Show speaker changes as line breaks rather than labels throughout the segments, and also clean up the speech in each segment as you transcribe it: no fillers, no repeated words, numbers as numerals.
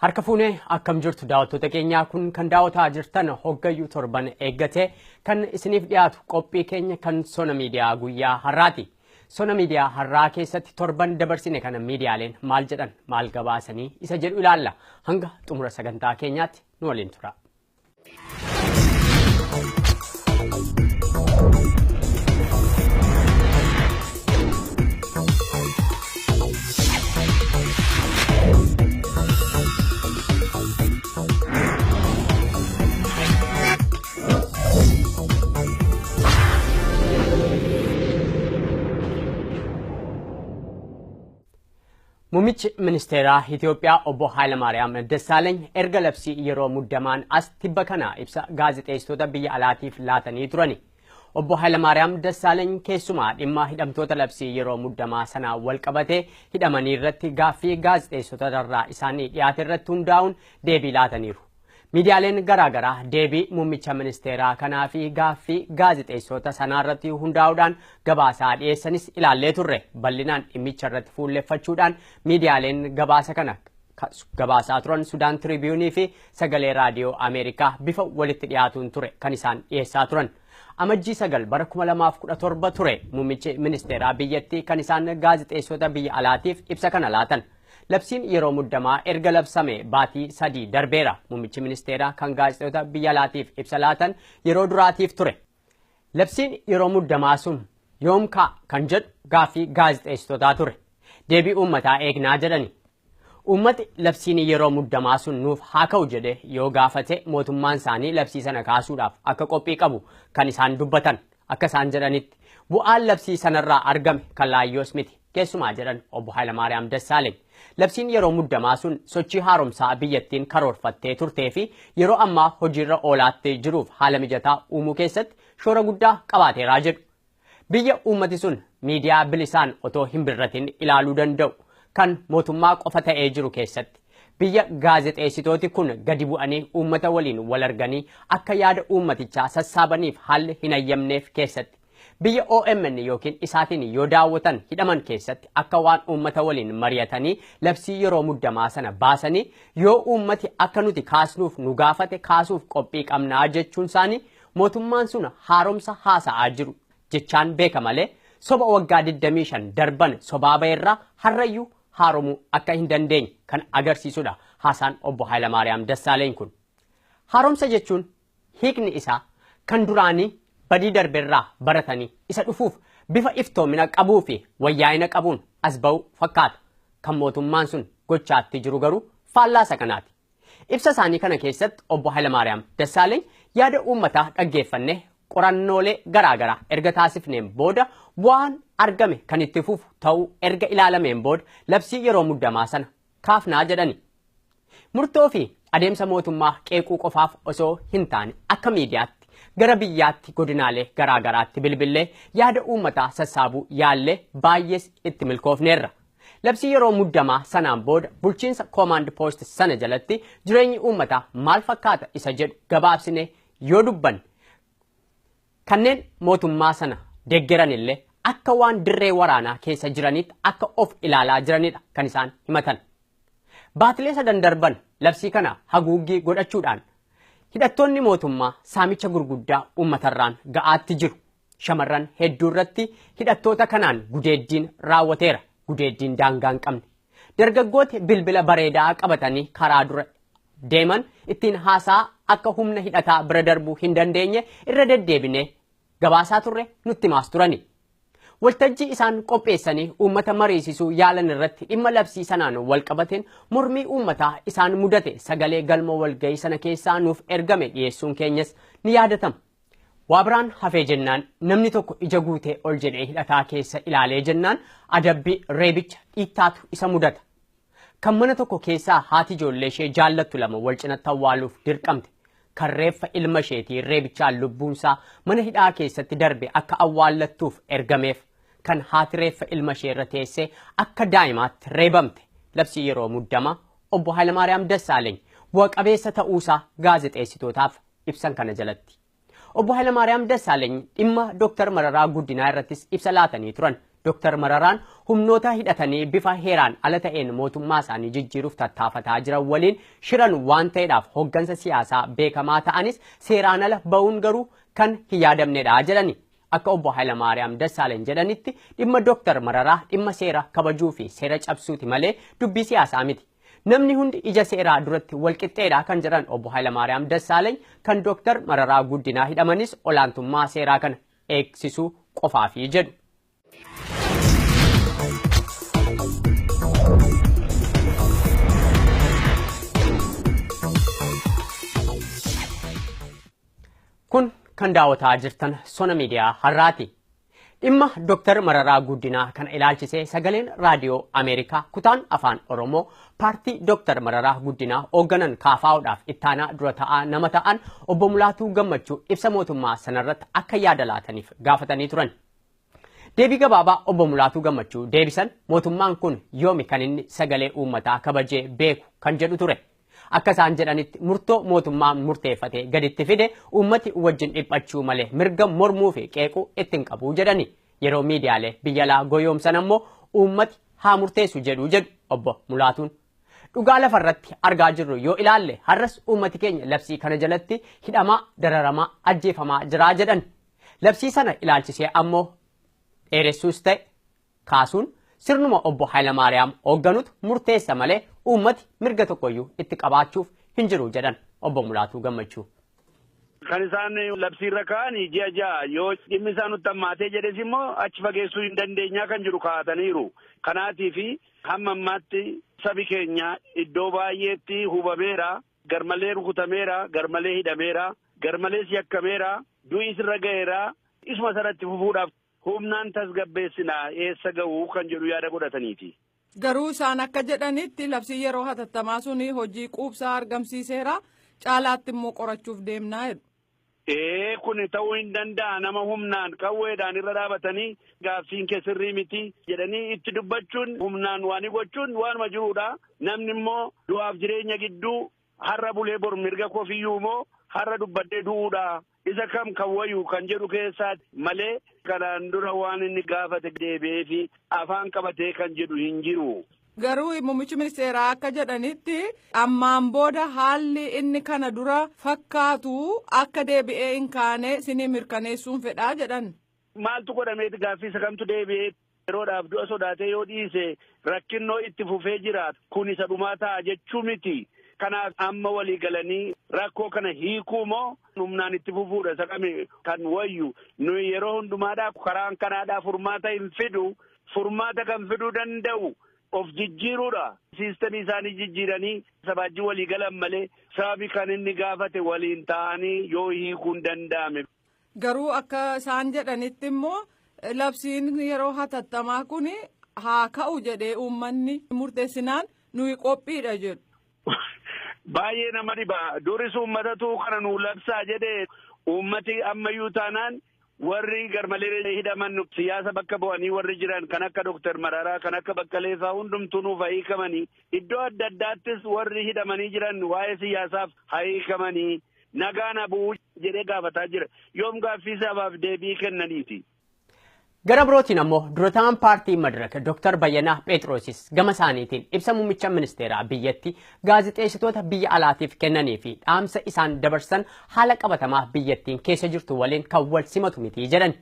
Harka fuunee akkam jirtu daawwattoota keenyaa kun kan daawwataa jirtan hoggayyuu torban eeggate kan isiniif dhiyaatu qophii keenya kan Sona miidiyaa guyyaa har'aati. Sona miidiyaa har'aa keessatti torban dabarsine kana miidiyaaleen maal jedhan maal gabaasanii isa jedhu ilaalla. Hanga xumura sagantaa keenyaatti nu waliin tura. Muummichi ministeeraa Itoophiyaa obbo Hayilamaariyaam Dassaaleeny erga labsii yeroo muddamaan as tibba kana ibsa gaazexeessitoota biyya alaatiif laatanii turani. Obbo Hayilamaariyaam Dassaaleeny keessumaa dhimma hidhamtoota labsii yeroo muddamaa sanaa wal qabatee hidhamanii irratti gaaffii gaazexeessitoota irraa isaanii dhiyaate irratti hundaa'uun deebii laataniiru. Miidiyaaleen garaagaraa deebii muummicha ministeeraa kanaa fi gaaffii gaazexeessitoota sanaa irratti hundaa'uudhaan gabaasaa dhiyeessanis ilaallee turre. Bal'inaan dhimmicha irratti fuulleeffachuudhaan miidiyaaleen gabaasa kana gabaasaa turan Sudaan Tribune fi Sagalee Raadiyoo Ameerikaa bifa walitti dhiyaatuun ture kan isaan dhiyeessaa turan. Amajjii 9 bara 2017 ture muummichi ministeeraa biyyattii kan isaan gaazexeessitoota biyya alaatiif ibsa kana laatan. Labsiin yeroo muddamaa erga labsame baatii 3 darbeera. Muummichi ministeeraa kan gaazexeessitoota biyya alaatiif ibsa laatan yeroo duraatiif ture. Labsiin yeroo muddamaa sun yoom ka'a kan jedhu gaaffii gaazexeessitootaa ture. Deebii uummataa eegnaa jedhani. Uummati labsiin yeroo muddamaa sun nuuf haa ka'u jedhe yoo gaafate mootummaan isaanii labsii sana kaasuudhaaf akka qophii qabu kan isaan dubbatan. Akka isaan jedhanitti bu'aan labsii sanarraa argame kan laayyoos miti. Keessumaa jedhan obbo Hayilamaariyaam Dassaaleeny. Labsiin yeroo muddamaa sun sochii haaromsaa biyyattiin karoorfattee turtee fi yeroo ammaa hojiirra oolaattee jiruuf haala mijataa uumuu keessatti shoora guddaa qabaateeraa jedhu. Biyya uummati sun miidiyaa bilisaan otoo hin birratin ilaaluu danda'u kan mootummaa qofa ta'ee jiru keessatti biyya gaazexeessitooti kun gadi bu'anii uummata waliin wal arganii akka yaada uummatichaa sassaabaniif haalli hin ayyamneef keessatti biyya OMN yookiin isaatiin yoo daawwatan hidhaman keessatti akka waan uummata waliin mari'atanii labsii yeroo muddamaa sana baasanii yoo uummati akka nuti kaasnuuf nu gaafate kaasuuf qophii qabnaa jechuun isaanii mootummaan sun haaromsa haasa'aa jiru jechaan beeka malee soba waggaa 25 darban sobaa ba'eerraa harrayyuu haaromuu akka hin dandeenye kan agarsiisudha haasaan obbo Hayilamaariyaam Dassaaleeny kun. Haaromsa jechuun hiikni isaa kan duraanii badii darbeerraa baratanii isa dhufuuf bifa iftoomina qabuu fi wayyaa'ina qabuun as ba'u fakkaata. Kan mootummaan sun gochaatti jiru garuu faallaasa kanaati. Ibsa isaanii kana keessatti obbo Hayilamaariyaam Dassaaleeny yaada uummataa dhaggeeffannee qorannoolee garaagaraa erga taasifneen booda waan argame kan itti fufu ta'uu erga ilaalameen booda labsii yeroo muddamaa sana kaafnaa jedhani. Murtoo fi adeemsa mootummaa qeequu qofaaf osoo hin taane akka miidiyaatti gara biyyaatti godinaalee garaagaraatti bilbilee yaada uummataa sassaabuu yaallee baay'ees itti milkoofneerra. Labsii yeroo muddamaa sanaan booda bulchiinsa Command Post sana jalatti jireenyi uummataa maal fakkaata isa jedhu gabaabsine yoo dubbanne kanneen mootummaa sana deeggaran illee akka waan dirree waraanaa keessa jiranitti akka of ilaalaa jiranidha kan isaan himatan. Baatilee 7 darban labsii kana haguuggii godhachuudhaan hidhattoonni mootummaa saamicha gurguddaa uummatarraan ga'aatti jiru. Shamarran hedduu irratti hidhattoota kanaan gudeeddiin raawwateera. Gudeeddiin daangaa hin qabne. Dargaggooti bilbila bareedaa qabatanii karaa dura deeman ittiin haasaa akka humna hidhataa bira darbuu hin dandeenye irra deddeebinee gabaasaa turre nutti himaa turani. Waltajjii isaan qopheessanii uummata mariisisuu yaalan irratti dhimma labsii sanaan wal qabateen mormii uummataa isaan mudate sagalee galma walgahii sana keessaa nuuf ergame dhiyeessuun keenyas ni yaadatama. Waa biraan hafee jennaan namni tokko ija guutee ol jedhee hidhataa keessa ilaalee jennaan adabbii reebicha dhiittaatu isa mudata. Kan mana tokko keessaa haati ijoollee ishee jaallattu lama wal cinatti awwaaluuf dirqamte. Kan reeffa ilma isheetii reebichaan lubbuunsaa mana hidhaa keessatti darbe akka awwaallattuuf ergameef kan haati reeffa ilma ishee irra teessee akka daa'imaatti reebamte labsii yeroo muddamaa obbo Hayilamaariyaam Dassaaleeny bu'a qabeessa ta'uusaa gaazexeessitootaaf ibsan kana jalatti. Obbo Hayilamaariyaam Dassaaleeny dhimma Dr. Mararaa Guddinaa irrattis ibsa laatanii turan Dr. Mararaan humnoota hidhatanii bifa heeraan ala ta'een mootummaa isaanii jijjiiruuf tattaafataa jiran waliin shiran waan ta'eedhaaf hoggansa siyaasaa beekamaa ta'anis seeraan ala ba'uun garuu kan hin yaadamnedha jedhani. Akka obbo Hayilamaariyaam Dassaaleny jedhanitti dhimma Dr. Mararaa dhimma seera kabajuu fi seera cabsuuti malee dubbii siyaasaa miti. Namni hundi ija seeraa duratti walqixxeedha kan jedhan obbo Hayilamaariyaam Dassaaleny kan Dr. Mararaa Guddinaa hidhamanis olaantummaa seeraa kana eegsisuu qofaafi jedhu. Kun kan daawwataa jirtan Sona miidiyaa har'aati. Dhimma Dr. Mararaa Guddinaa kana ilaalchisee sagaleen raadiyoo Ameerikaa kutaan afaan Oromoo paartii Dr. Mararaa Guddinaa hoogganan kaafaa'uudhaaf ittaanaa dura ta'aa nama ta'an obbo Mulaatuu Gammachuu ibsa mootummaa sanarratti akka yaada laataniif gaafatanii turan. Deebii gabaabaa obbo Mulaatuu Gammachuu deebisan mootummaan kun yoomi kan inni sagalee uummataa kabajee beeku kan jedhu ture. Akka isaan jedhanitti murtoo mootummaan murteeffate gaditti fide uummati wajjin dhiphachuu malee mirga mormuu fi qeequu ittiin qabu jedhani. Yeroo miidiyaalee biyya alaa goyoomsan ammoo uummati haa murteessu jedhu obbo Mulaatuun. Dhugaa lafarratti argaa jirru yoo ilaalle har'as uummati keenya labsii kana jalatti hidhamaa, dararamaa, ajjeefamaa jira jedhan. Labsii sana ilaalchisee ammoo dheeressuus ta'e kaasuun sirnuma obbo Hayilamaariyaam hoogganutu murteessa malee uummati mirga tokkoyyuu itti qabaachuuf hin jiru jedhan obbo Mulaatuu Gammachuu.
Kan isaan labsiirra kaa'anii ji'a ja'a yoo dhimmi isaan nutti hammaatee jedhes immoo achi fageessuu hin dandeenyaa kan jiru kaa'ataniiru. Kanaatiif hamma ammaatti sabi keenya iddoo baay'eetti hubameera, garmalee rukutameera, garmalee hidhameera, garmalee yakkameera, du'is irra ga'eera, isuma sanatti fufuudhaaf humnaan tasgabbeessinaa eessa ga'uu kan jedhu yaada godhataniiti.
Garuu isaan akka jedhanitti labsii yeroo hatattamaa suni hojii quubsaa argamsiiseera caalaatti immoo qorachuuf deemnaa jedhu.
Kun ta'uu hin danda'a nama humnaan qawweedhaan irra dhaabatanii gaaffiin kee sirrii miti jedhanii itti dubbachuun humnaan waan gochuun waanuma jiruudha. Namni immoo du'aaf jireenya gidduu har'a bulee bor mirga kofiyyuu immoo har'a dubbadhee du'uudha. Isa kam kan wayyu kan jedhu keessaati malee kanaan dura waan inni gaafate deebi'ee fi afaan qabatee kan jedhu hin jiru.
Garuu muummichi ministeeraa akka jedhanitti ammaan booda haalli inni kana dura fakkaatu akka deebi'ee hin kaane isinii mirkaneessuun fedhaa jedhan.
Maaltu godhameeti gaaffii isa kamtu deebi'ee yeroodhaaf du'a sodaatee yoo dhiise rakkinnoo itti fufee jiraatu kun isa dhumaa ta'a jechuu miti. Kanaaf amma walii galanii rakkoo kana hiikuu moo humnaan itti fufuudha isa kami kan wayyu nuyi yeroo hundumaadhaa karaan kanaadhaa furmaata hin fidu furmaata kan fiduu danda'u of jijjiiruudha. Siistemii isaanii jijjiiranii sabaajii walii galan malee sababi kan inni gaafate waliin ta'anii yoo hiikuun danda'ame.
Garuu akka isaan jedhanitti immoo labsiin yeroo hatattamaa kun haa ka'u jedhee uummanni murteessinaan nuyi qophiidha jedhu.
Baay'ee nama dhiba. Duris uummatatu kana nuu labsaa jedhee uummati ammayyuu taanaan warri garmalee hidhaman siyaasa bakka bu'anii warri jiran kan akka Dr. Mararaa kan akka Baqqalee fa'aa hundumtuu nuuf hiikamanii iddoo adda addaattis warri hidhamanii jiran waa'ee siyaasaaf hiikamanii nagaan bu'uu jedhee gaafataa jira. Yoom gaaffii sabaaf deebii kennaniiti.
Gara birootiin ammoo durataan paartii Madiraka Dr. Bayyanaa Pheexroosis gama isaaniitiin ibsa muummicha ministeeraa biyyatti gaazexeessitoota biyya alaatiif kennanii fi dhaamsa isaan dabarsan haala qabatamaa biyyattiin keessa jirtu waliin kan wal simatu miti jedhan.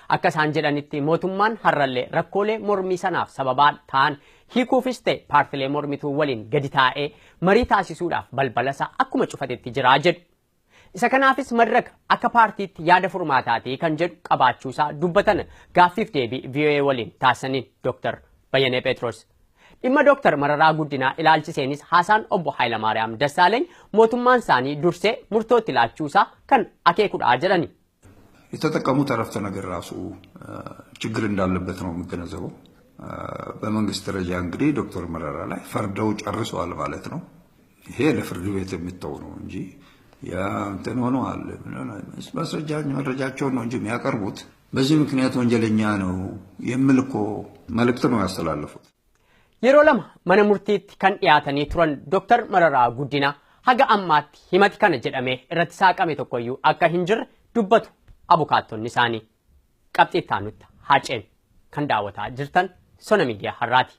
Akka isaan jedhanitti mootummaan har'allee rakkoolee mormii sanaaf sababaa ta'an hiikuufis ta'e paartilee mormituu waliin gadi taa'ee marii taasisuudhaaf balbalasa akkuma cufatetti jira jedhu. Isa kanaafis Madiraka akka paartiitti yaada furmaataatii kan jedhu qabaachuusaa dubbatan gaaffiif deebii VOA waliin taasisaniin Dr. Bayyanee Pheexroos. Dhimma Dr. Mararaa Guddinaa ilaalchiseenis haasaan obbo Hayilamaariyaam Dassaaleny mootummaan isaanii dursee murtootti laachuusaa kan akeekudha jedhani.
የተጠቀሙት አረፍተ ነገር ራሱ ችግር እንዳለበት ነው የሚገነዘበው። በመንግስት ደረጃ እንግዲህ ዶክተር መረራ ላይ ፈርደው ጨርሰዋል ማለት ነው። ይሄ ለፍርድ ቤት የሚተው ነው እንጂ ያ እንትን ሆነዋል መረጃቸውን ነው እንጂ የሚያቀርቡት በዚህ ምክንያት ወንጀለኛ ነው የሚል እኮ መልእክት ነው ያስተላለፉት።
Yeroo lama mana murtiitti kan dhiyaatanii turan Dr. Mararaa Guddinaa haga ammaatti himati kana jedhamee irratti saaqame tokkoyyuu akka hin jirre dubbatu abukaattonni isaanii. Qabxii itti aanutti haa ceenu. kan daawwataa jirtan Sona miidiyaa har'aati.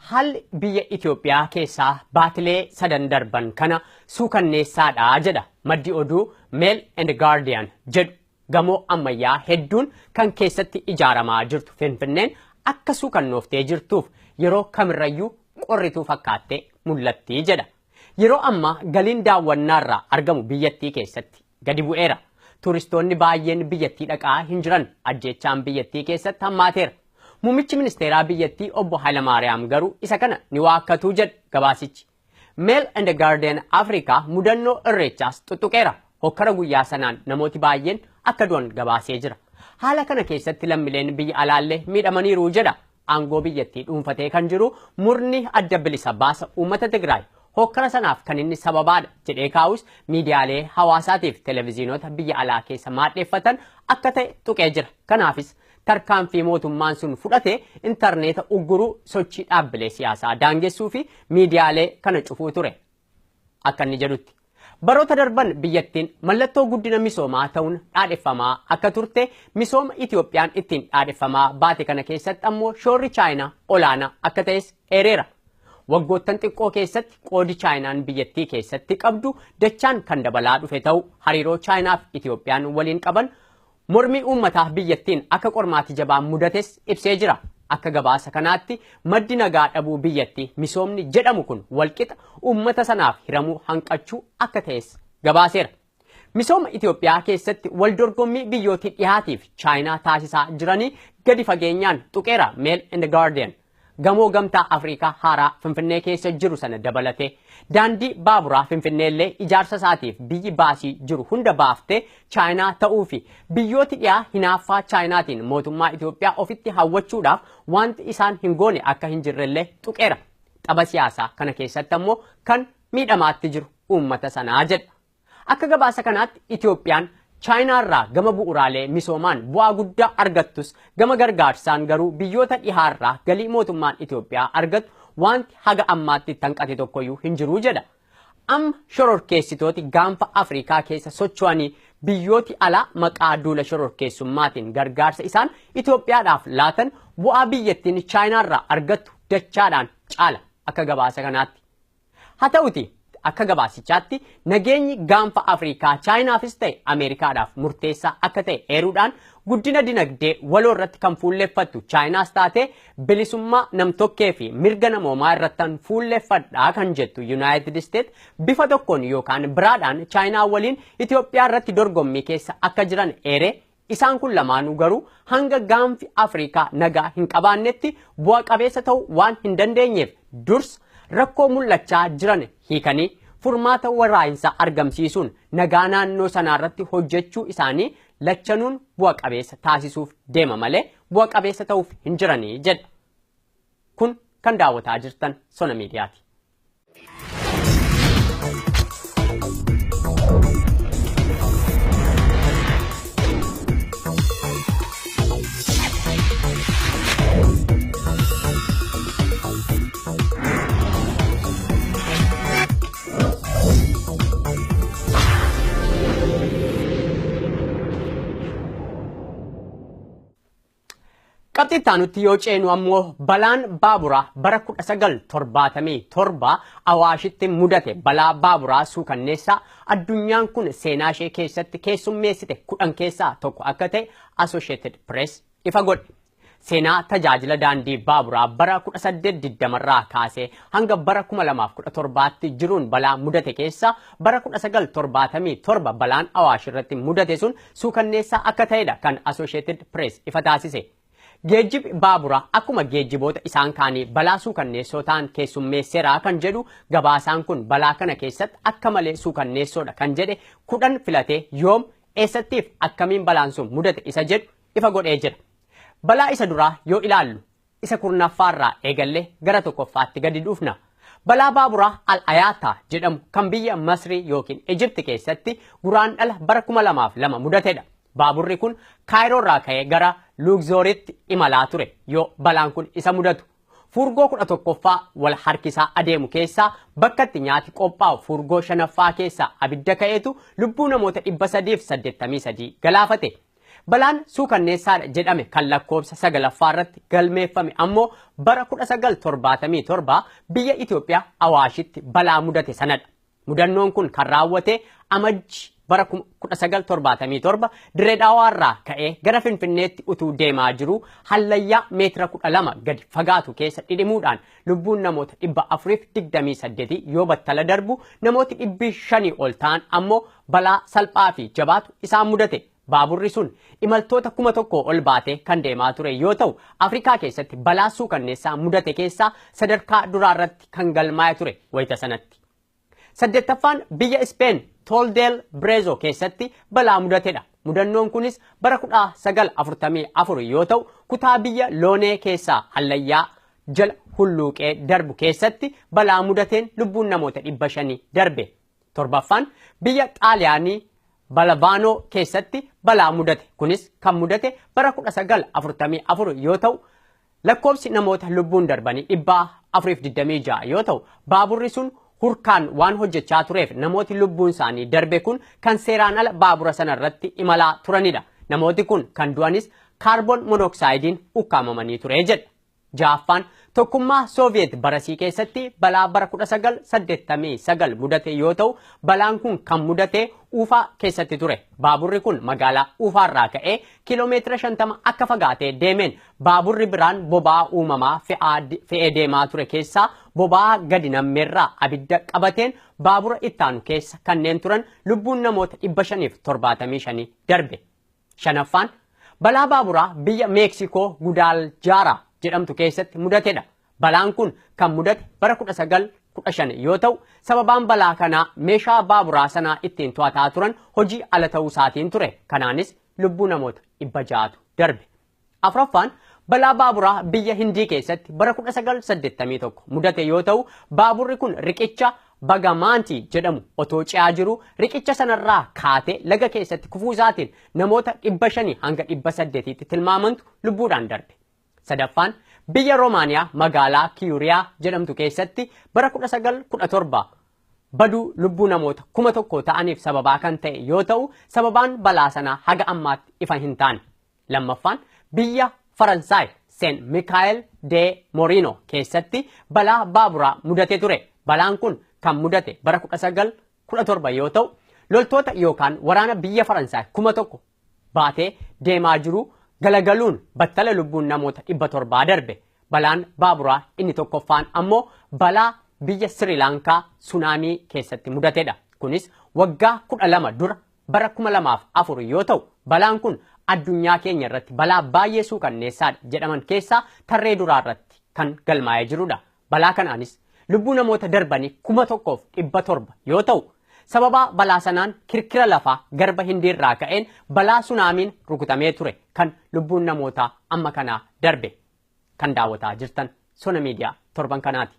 Haalli biyya Itoophiyaa keessaa baatilee sadan darban kana suukanneessaadha jedha maddi oduu Mail and Guardian jedhu. Gamoo ammayyaa hedduun kan keessatti ijaaramaa jirtu Finfinneen akka suukannooftee jirtuuf yeroo kamirrayyuu qorrituu fakkaattee mul'atti jedha. Yeroo ammaa galiin daawwannaarraa argamu biyyattii keessatti gadi bu'eera. Turistoonni baay'een biyyattii dhaqaa hin jiran, ajjeechaan biyyattii keessatti hammaateera. Muummichi ministeeraa biyyattii obbo Hayilamaariyaam garuu isa kana ni waakkatu jedha gabaasichi. Mail and Guardian Afrikaa mudannoo irreechaas tuttuqeera. Hokkara guyyaa sanaan namooti baay'een akka du'an gabaasee jira. Haala kana keessatti lammiileen biyya alaallee miidhamaniiru jedha. Aangoo biyyattii dhuunfatee kan jiru murni adda bilisa baasa uummata Tigraay. Hokkara sanaaf kan inni sababaadha jedhee kaa'us miidiyaalee hawaasaatiif televezyiinota biyya alaa keessa maadheeffatan akka ta'e tuqee jira. Kanaafis tarkaanfii mootummaan sun fudhate intarneeta ugguruu sochii dhaabbilee siyaasaa daangessuu fi miidiyaalee kana cufuu ture. Akka inni jedhutti baroota darban biyyattiin mallattoo guddina misoomaa ta'uun dhaadheffamaa akka turte misooma Itoophiyaan ittiin dhaadheffamaa baate kana keessatti ammoo shoorri Chaayinaa olaanaa akka ta'es eereera. Waggoottan xiqqoo keessatti qoodi Chaayinaan biyyattii keessatti qabdu dachaan kan dabalaa dhufe ta'u hariiroo Chaayinaa fi Itoophiyaan waliin qaban mormii uummataa biyyattiin akka qormaati jabaan mudates ibsee jira. Akka gabaasa kanaatti maddi nagaa dhabuu biyyattii misoomni jedhamu kun walqixa uummata sanaaf hiramuu hanqachuu akka ta'es gabaaseera. Misooma Itoophiyaa keessatti waldorgommii biyyootii dhihaatiif Chaayinaa taasisaa jiranii gadi fageenyaan tuqeera Mail and Guardian. Gamoo gamtaa Afrikaa haaraa Finfinnee keessa jiru sana dabalatee daandii baaburaa Finfinneellee ijaarsa isaatiif biyyi baasii jiru hunda baaftee Chaayinaa ta'uu fi biyyooti dhiyaa hinaaffaa Chaayinaatiin mootummaa Itoophiyaa ofitti hawwachuudhaaf wanti isaan hin goone akka hin jirrellee tuqeera. Tapha siyaasaa kana keessatti ammoo kan miidhamaatti jiru uummata sanaa jedha. Akka gabaasa kanaatti Itoophiyaan Chaayinaarraa gama bu'uraalee misoomaan bu'aa guddaa argattus gama gargaarsaan garuu biyyoota dhihaarraa galii mootummaan Itoophiyaa argatu wanti haga ammaatti tanqate tokkoyyuu hin jiru jedha. Amma shororkeessitooti gaanfa Afrikaa keessa socho'anii biyyooti alaa maqaa duula shororkeessummaatiin gargaarsa isaan Itoophiyaadhaaf laatan bu'aa biyyattiin Chaayinaarraa argattu dachaadhaan caala akka gabaasa kanaatti. Haa ta'uti akka gabaasichaatti nageenyi gaanfa Afrikaa Chaayinaafis ta'e Ameerikaadhaaf murteessaa akka ta'e eeruudhaan guddina dinagdee waloo irratti kan fuulleeffattu Chaayinaas taate bilisummaa namtokkee fi mirga namoomaa irratti fuulleeffadhaa kan jettu United States bifa tokkoon yookaan biraadhaan Chaayinaa waliin Itoophiyaa irratti dorgommii keessa akka jiran eeree isaan kun lamaanuu garuu hanga gaanfi Afrikaa nagaa hin qabaannetti bu'a qabeessa ta'uu waan hin dandeenyeef dursa rakkoo mul'achaa jiran hiikanii furmaata waraayinsaa argamsiisuun nagaa naannoo sanaarratti hojjechuu isaanii lachanuun bu'a qabeessa taasisuuf deema malee bu'a qabeessa ta'uuf hin jiranii jedha. Kun kan daawwataa jirtan Sona miidiyaati. Qabxiittaanutti yoo ceenu ammoo balaan baaburaa bara 1977 Awaashitti mudate balaa baaburaa suukanneessaa addunyaan kun seenaa ishee keessatti keessummeessite 10 keessaa tokko akka ta'e Associated Press ifa godhe. Seenaa tajaajila daandii baaburaa bara 1820 irraa kaasee hanga bara 2017tti jiruun balaa mudate keessaa bara 1977 balaan Awaash irratti mudate sun suukanneessaa akka ta'edha kan Associated Press ifa taasise. Geejjibi baaburaa akkuma geejjiboota isaan kaanii balaa suukanneessoo ta'an keessummeesseera kan jedhu gabaasaan kun balaa kana keessatti akka malee suukanneessoodha kan jedhe 10 filatee yoom eessattiif akkamiin balaan sun mudate isa jedhu ifa godhee jira. Balaa isa duraa yoo ilaallu isa kurnaffaarraa eegallee gara tokkoffaatti gadi dhufna. Balaa baaburaa Al-Ayaataa jedhamu kan biyya Masrii yookiin Ijipti keessatti guraandhala bara 2002 mudatedha. Baaburri kun Kaayiroo irraa ka'ee gara Luugzooritti imalaa ture yoo balaan kun isa mudatu. Furgoo 11ffaa wal harkisaa adeemu keessaa bakka itti nyaati qophaa'u furgoo 5ffaa keessaa abidda ka'eetu lubbuu namoota 383 galaafate. Balaan suukanneessaadha jedhame kan lakkoobsa 9ffaa irratti galmeeffame ammoo bara 1977 biyya Itoophiyaa Awaashitti balaa mudate sanadha. Mudannoon kun kan raawwate Amajjii bara 1977 Dirree Dhaawaarraa ka'ee gara Finfinneetti utuu deemaa jiru hallayyaa meetira 12 gadi fagaatu keessa dhidhimuudhaan lubbuun namoota 428 yoo battala darbu namooti 500 ol ta'an ammoo balaa salphaa fi jabaatu isaan mudate. Baaburri sun imaltoota 1000 ol baatee kan deemaa ture yoo ta'u Afrikaa keessatti balaa suukanneessaa mudate keessaa sadarkaa duraarratti kan galmaa'e ture wayita sanatti. 8ffaan biyya Speen Toldel Brezo keessatti balaa mudatedha. Mudannoon kunis bara 1944 yoo ta'u kutaa biyya Loonee keessaa hallayyaa jala hulluuqee darbu keessatti balaa mudateen lubbuun namoota 500 darbe. 7ffaan biyya Xaaliyaanii Balavaanoo keessatti balaa mudate. Kunis kan mudate bara 1944 yoo ta'u lakkoobsi namoota lubbuun darbanii 426 yoo ta'u baaburri sun hurkaan waan hojjechaa tureef namooti lubbuun isaanii darbe kun kan seeraan ala baabura sanarratti imalaa turanidha. Namooti kun kan du'anis kaarboon monoksaaydiin ukkaamamanii ture jedha. 6ffaan tokkummaa Sooviyeet barasii keessatti balaa bara 1989 mudate yoo ta'u balaan kun kan mudate Uufaa keessatti ture. Baaburri kun magaalaa Uufaarraa ka'ee kiiloomeetira 50 akka fagaatee deemeen baaburri biraan boba'aa uumamaa fe'ee deemaa ture keessaa boba'aa gadi nammeerraa abidda qabateen baabura ittaanu keessa kanneen turan lubbuun namoota 575 darbe. 5ffaan balaa baaburaa biyya Meeksikoo Gudaaljaara jedhamtu keessatti mudatedha. Balaan kun kan mudate bara 1915 yoo ta'u sababaan balaa kanaa meeshaa baaburaa sanaa ittiin to'ataa turan hojii ala ta'uu isaatiin ture. Kanaanis lubbuu namoota 600 darbe. 4ffaan balaa baaburaa biyya Hindii keessatti bara 1981 mudate yoo ta'u baaburri kun riqicha Bagamaantii jedhamu otoo ce'aa jiru riqicha sanarraa kaatee laga keessatti kufuu isaatiin namoota 500 hanga 800tti tilmaamantu lubbuudhaan darbe. 3ffaan biyya Roomaaniyaa magaalaa Kiyuriyaa jedhamtu keessatti bara 1917 baduu lubbuu namoota 1000 ta'aniif sababaa kan ta'e yoo ta'u sababaan balaa sanaa haga ammaatti ifa hin taane. 2ffaan biyya Faransaay Saint Michael de Morino keessatti balaa baaburaa mudate ture. Balaan kun kan mudate bara 1917 yoo ta'u loltoota yookaan waraana biyya Faransaay 1000 baatee deemaa jiru galagaluun battala lubbuun namoota 700 darbe. Balaan baaburaa inni 1ffaan ammoo balaa biyya Sri Lankaa sunaamii keessatti mudatedha. Kunis waggaa 12 dura bara 2004 yoo ta'u balaan kun addunyaa keenya irratti balaa baay'ee suukanneessaadha jedhaman keessaa tarree duraa irratti kan galmaa'ee jirudha. Balaa kanaanis lubbuu namoota darbanii 1700 yoo ta'u sababa balaa sanaan kirkira lafaa garba Hindiirraa ka'een balaa sunaamiin rukutamee ture kan lubbuun namootaa amma kanaa darbe. Kan daawwataa jirtan Sona miidiyaa torban kanaati.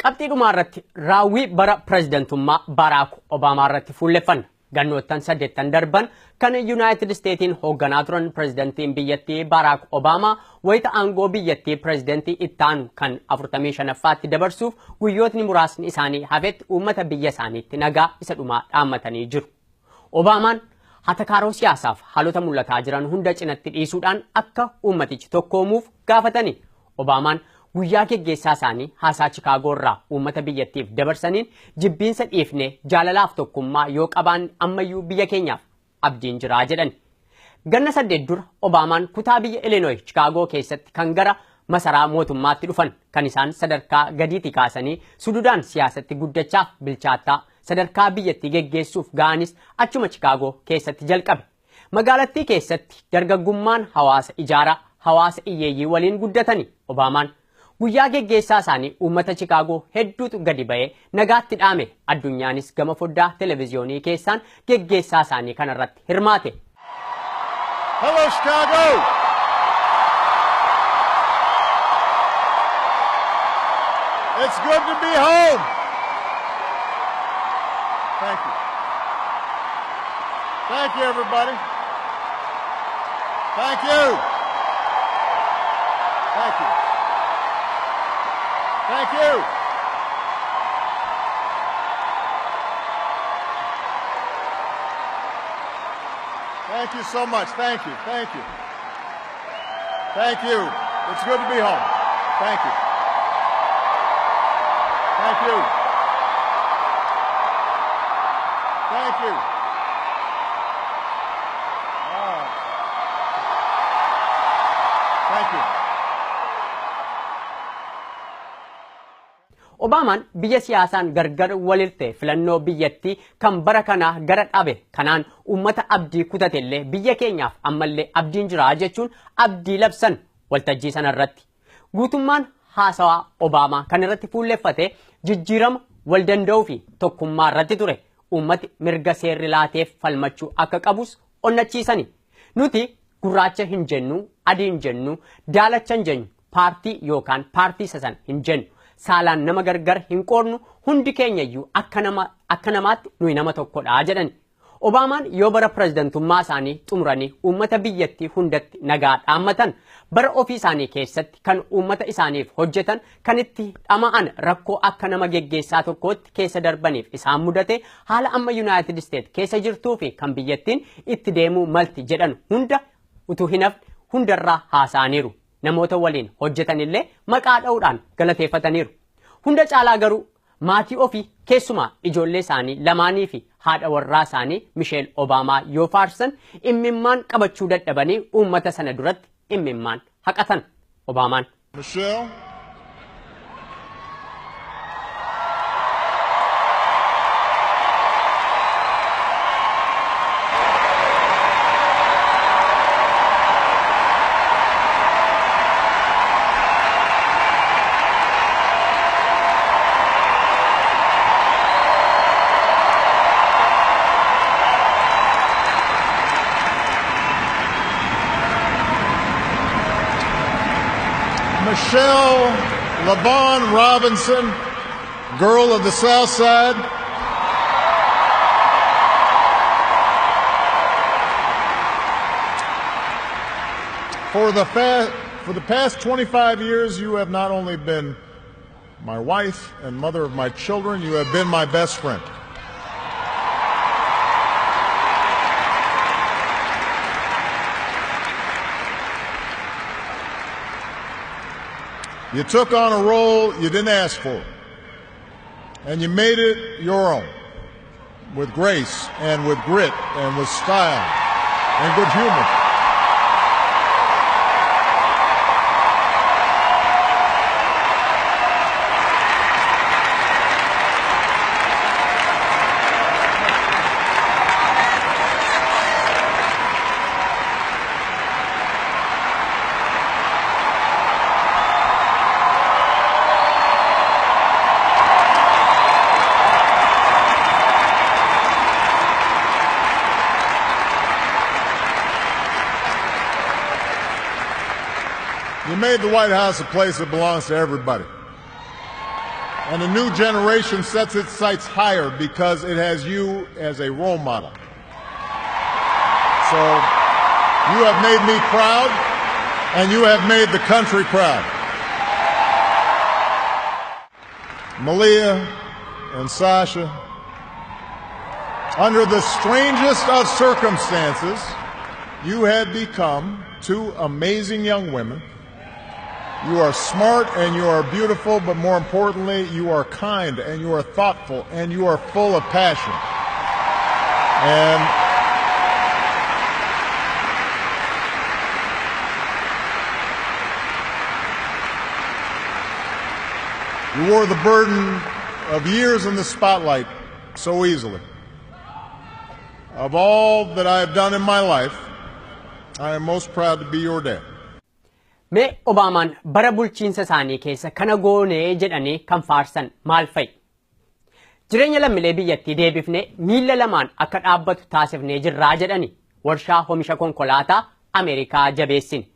Qabxii dhumaa irratti raawwii bara pireezidantummaa Baraak Obaamaa irratti fuulleffanna. Gannoottan 8 darban kan Yuunaayitid Isteetiin hoogganaa turan pireezidantiin biyyattii Baraak Obaamaa wayita aangoo biyyattii pireezidantii ittaanu kan 45ffaatti dabarsuuf guyyootni muraasni isaanii hafetti uummata biyya isaaniitti nagaa isa dhumaa dhaammatanii jiru. Obaamaan hatakaaroo siyaasaaf haalota mul'ataa jiran hunda cinatti dhiisuudhaan akka uummatichi tokkoomuuf gaafatani. Obaamaan guyyaa geggeessaa isaanii haasaa Chikaagoo irraa uummata biyyattiif dabarsaniin jibbiinsa dhiifnee jaalalaaf tokkummaa yoo qabaan ammayyuu biyya keenyaaf abdiin jiraa jedhan. Ganna 8 dura Obaamaan kutaa biyya Illinois Chikaagoo keessatti kan gara masaraa mootummaatti dhufan kan isaan sadarkaa gadiitti kaasanii sududaan siyaasatti guddachaaf bilchaattaa sadarkaa biyyattii geggeessuuf ga'anis achuma Chikaagoo keessatti jalqabe. Magaalattii keessatti dargaggummaan hawaasa ijaaraa hawaasa hiyyeeyyii waliin guddatanii Obaamaan guyyaa geggeessaa isaanii uummata Chikaagoo hedduutu gadi ba'ee nagaatti dhaame. Addunyaanis gama foddaa televiziyoonii keessaan geggeessaa isaanii kanarratti hirmaate.
Hello, Chicago! It's good to be home. Thank you. Thank you, everybody. Thank you. Thank you. Thank you. Thank you so much. Thank you. Thank you. Thank you. It's good to be home. Thank you. Thank you. Thank you. Thank you.
Obaamaan biyya siyaasaan gargar walirte filannoo biyyattii kan bara kanaa gara dhabe kanaan uummata abdii kutatellee biyya keenyaaf ammallee abdiin jira jechuun abdii labsan waltajjii sanarratti. Guutummaan haasawaa Obaamaa kan irratti fuulleffate jijjiirama wal danda'uu fi tokkummaa irratti ture. Uummati mirga seerri laateef falmachuu akka qabus onnachiisani. Nuti gurraacha hin jennu, adii hin jennu, daalacha hin jennu, paartii yookaan paartii sasan hin jennu. Saalaan nama gargar hin qoodnu hundi keenyayyuu akka namaatti nuyi nama tokkodha jedhan. Obaamaan yoo bara pirezidantummaa isaanii xumuranii uummata biyyattii hundatti nagaa dhaammatan bara ofii isaanii keessatti kan uummata isaaniif hojjetan kan itti dhama'an rakkoo akka nama geggeessaa tokkootti keessa darbaniif isaan mudate haala amma United States keessa jirtuu fi kan biyyattiin itti deemuu malti jedhan hunda utuu hin hafne hundarraa haasa'aniiru. Namoota waliin hojjetanillee maqaa dha'uudhaan galateeffataniiru. Hunda caalaa garuu maatii ofii keessumaa ijoollee isaanii lamaanii fi haadha warraa isaanii Michelle Obaamaa yoo faarsan imimmaan qabachuu dadhabanii uummata sana duratti imimmaan haqatan. Obaamaan.
Michelle. Michelle LaVaughn Robinson, girl of the South Side. For the past 25 years, you have not only been my wife and mother of my children, you have been my best friend. You took on a role you didn't ask for, and you made it your own, with grace and with grit and with style and good humor. You made the White House a place that belongs to everybody. And a new generation sets its sights higher because it has you as a role model. So you have made me proud, and you have made the country proud. Malia and Sasha, under the strangest of circumstances, you have become two amazing young women. You are smart and you are beautiful, but more importantly, you are kind and you are thoughtful and you are full of passion. And you wore the burden of years in the spotlight so easily. Of all that I have done in my life, I am most proud to be your dad.
Mee Obaamaan bara bulchiinsa isaanii keessa kana goonee jedhanii kan faarsan maal fa'i? Jireenya lammiilee biyyattii deebifnee miila lamaan akka dhaabbatu taasifnee jirraa jedhani warshaa oomisha konkolaataa Ameerikaa jabeessine.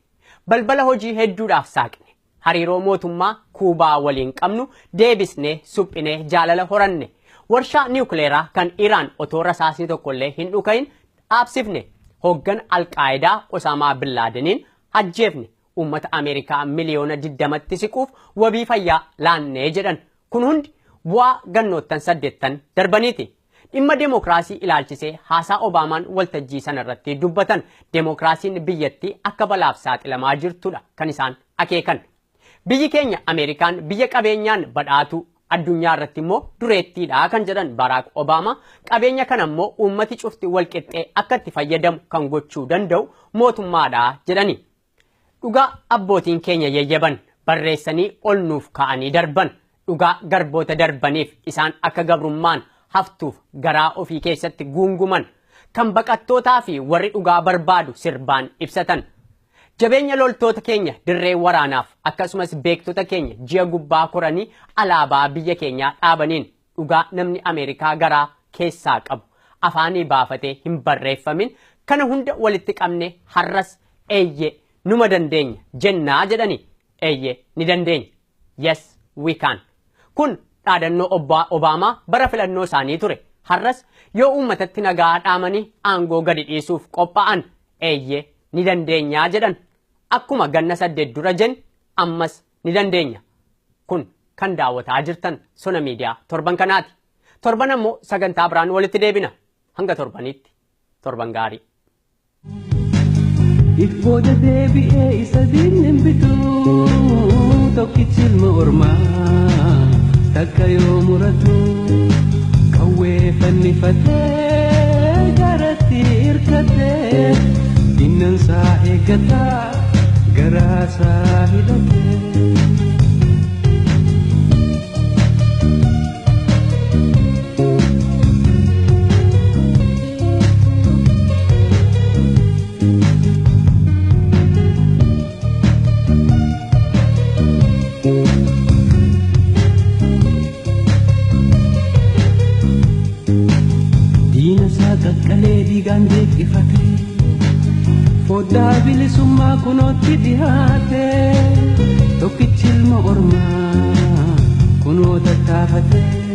Balbala hojii hedduudhaaf saaqne. Hariiroo mootummaa Kuubaa waliin qabnu deebisnee suphinee jaalala horanne. Warshaa niwukileeraa kan Iraan otoo rasaasni tokkollee hin dhukahin dhaabsifne. Hoggan Alqaayidaa Osaamaa Bin Laadeniin ajjeefne. Uummata Ameerikaa miliyoona 20tti siquuf wabii fayyaa laannee jedhan. Kun hundi bu'aa gannoottan 8 darbaniiti. Dhimma deemokiraasii ilaalchisee haasaa Obaamaan waltajjii sanarratti dubbatan deemokiraasiin biyyattii akka balaaf saaxilamaa jirtudha kan isaan akeekan. Biyyi keenya Ameerikaan biyya qabeenyaan badhaatu addunyaa irratti immoo dureettiidha kan jedhan Baraak Obaamaa qabeenya kana immoo uummati cufti walqixxee akka itti fayyadamu kan gochuu danda'u mootummaadha jedhani. Dhugaa abbootiin keenya yayyaban barreessanii ol nuuf ka'anii darban dhugaa garboota darbaniif isaan akka gabrummaan haftuuf garaa ofii keessatti guunguman kan baqattootaa fi warri dhugaa barbaadu sirbaan ibsatan. Jabeenya loltoota keenya dirree waraanaaf akkasumas beektota keenya ji'a gubbaa koranii alaabaa biyya keenyaa dhaabaniin dhugaa namni Ameerikaa garaa keessaa qabu afaanii baafatee hin barreeffamin kana hunda walitti qabne har'as eeyyee numa dandeenya jennaa jedhani eeyyee ni dandeenya. Yes we can. Kun dhaadannoo Obaamaa bara filannoo isaanii ture. Har'as yoo uummatatti nagaa dhaamanii aangoo gadi dhiisuuf qophaa'an eeyyee ni dandeenyaa jedhan. Akkuma ganna 8 dura jen ammas ni dandeenya. Kun kan daawwataa jirtan Sona miidiyaa torban kanaati. Torban ammoo sagantaa biraan walitti deebina. Hanga torbanitti torban gaarii.
Ifooda deebi'ee isa diinnin bituu tokkichi ilma ormaa takka yoo muratu qawwee fannifatee garatti hirkatee dinnansaa eeggataa garaasaa hidhatee. Kakkalee dhiigaan deeqqifatee foddaa bilisummaa kunootti dhihaatee tokkichi ilma ormaa kunoo tattaafatee.